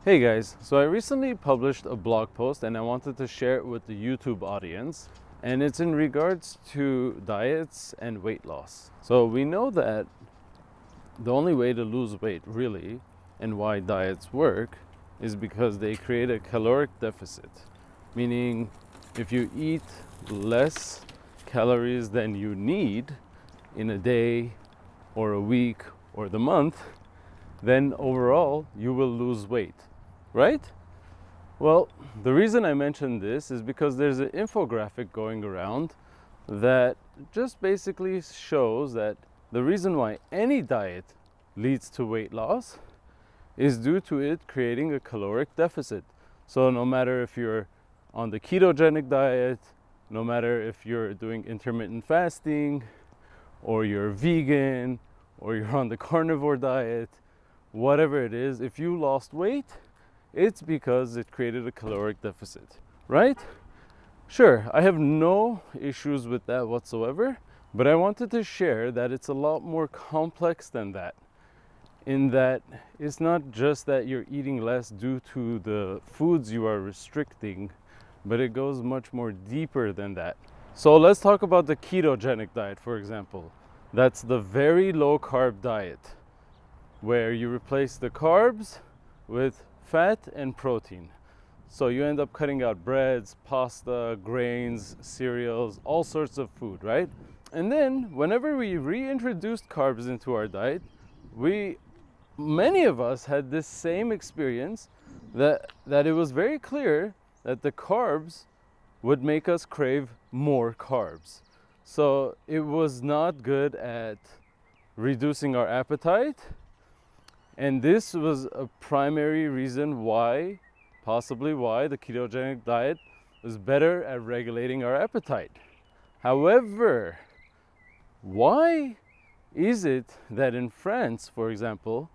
Hey guys, so I recently published a blog post and I wanted to share it with the YouTube audience, and it's in regards to diets and weight loss. So we know that the only way to lose weight really, and why diets work, is because they create a caloric deficit, meaning if you eat less calories than you need in a day or a week or the month, then overall you will lose weight, right? Well, the reason I mention this is because there's an infographic going around that just basically shows that the reason why any diet leads to weight loss is due to it creating a caloric deficit. So no matter if you're on the ketogenic diet, no matter if you're doing intermittent fasting, or you're vegan, or you're on the carnivore diet, whatever it is, if you lost weight, it's because it created a caloric deficit, right? Sure, I have no issues with that whatsoever, but I wanted to share that it's a lot more complex than that, in that it's not just that you're eating less due to the foods you are restricting, but it goes much more deeper than that. So let's talk about the ketogenic diet, for example. That's the very low carb diet, where you replace the carbs with fat and protein. So you end up cutting out breads, pasta, grains, cereals, all sorts of food, right? And then whenever we reintroduced carbs into our diet, many of us had this same experience, that it was very clear that the carbs would make us crave more carbs. So it was not good at reducing our appetite. And this was a primary reason why, possibly why, the ketogenic diet was better at regulating our appetite. However, why is it that in France, for example,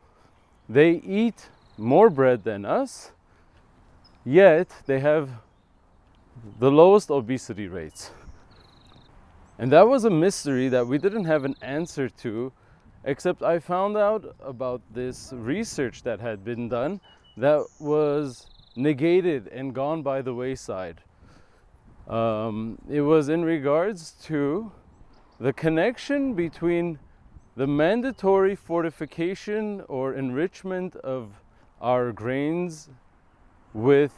they eat more bread than us, yet they have the lowest obesity rates? And that was a mystery that we didn't have an answer to, except I found out about this research that had been done that was negated and gone by the wayside. It was in regards to the connection between the mandatory fortification or enrichment of our grains with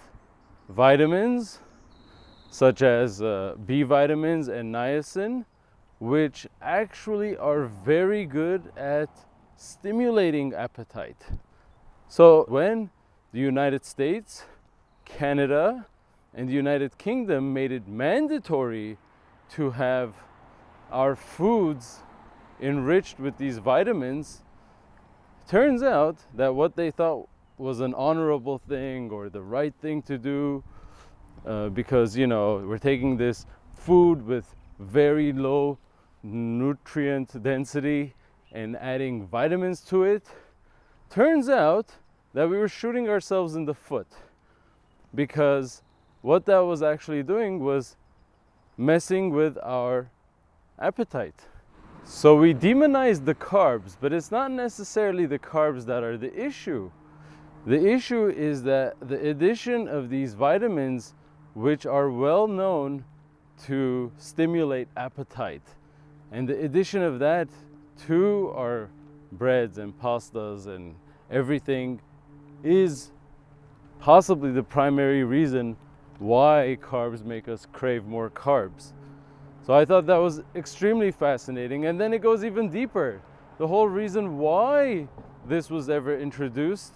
vitamins, such as B vitamins and niacin, which actually are very good at stimulating appetite. So when the United States, Canada, and the United Kingdom made it mandatory to have our foods enriched with these vitamins, turns out that what they thought was an honorable thing or the right thing to do, because we're taking this food with very low nutrient density and adding vitamins to it, turns out that we were shooting ourselves in the foot, because what that was actually doing was messing with our appetite. So we demonized the carbs, but it's not necessarily the carbs that are the issue. The issue is that the addition of these vitamins, which are well known to stimulate appetite, and the addition of that to our breads and pastas and everything, is possibly the primary reason why carbs make us crave more carbs. So I thought that was extremely fascinating. And then it goes even deeper. The whole reason why this was ever introduced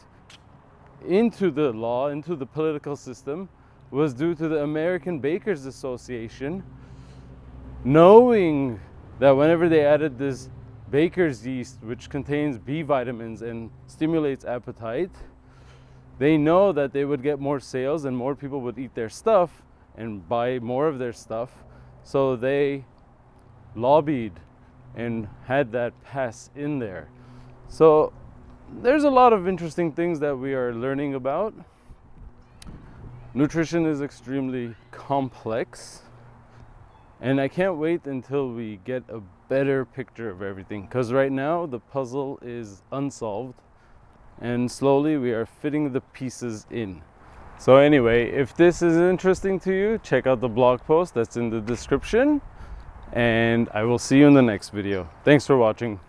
into the law, into the political system, was due to the American Bakers Association knowing that whenever they added this baker's yeast, which contains B vitamins and stimulates appetite, they know that they would get more sales and more people would eat their stuff and buy more of their stuff. So they lobbied and had that pass in there. So there's a lot of interesting things that we are learning about. Nutrition is extremely complex, and I can't wait until we get a better picture of everything, because right now the puzzle is unsolved and slowly we are fitting the pieces in. So anyway, if this is interesting to you, check out the blog post that's in the description, and I will see you in the next video. Thanks for watching.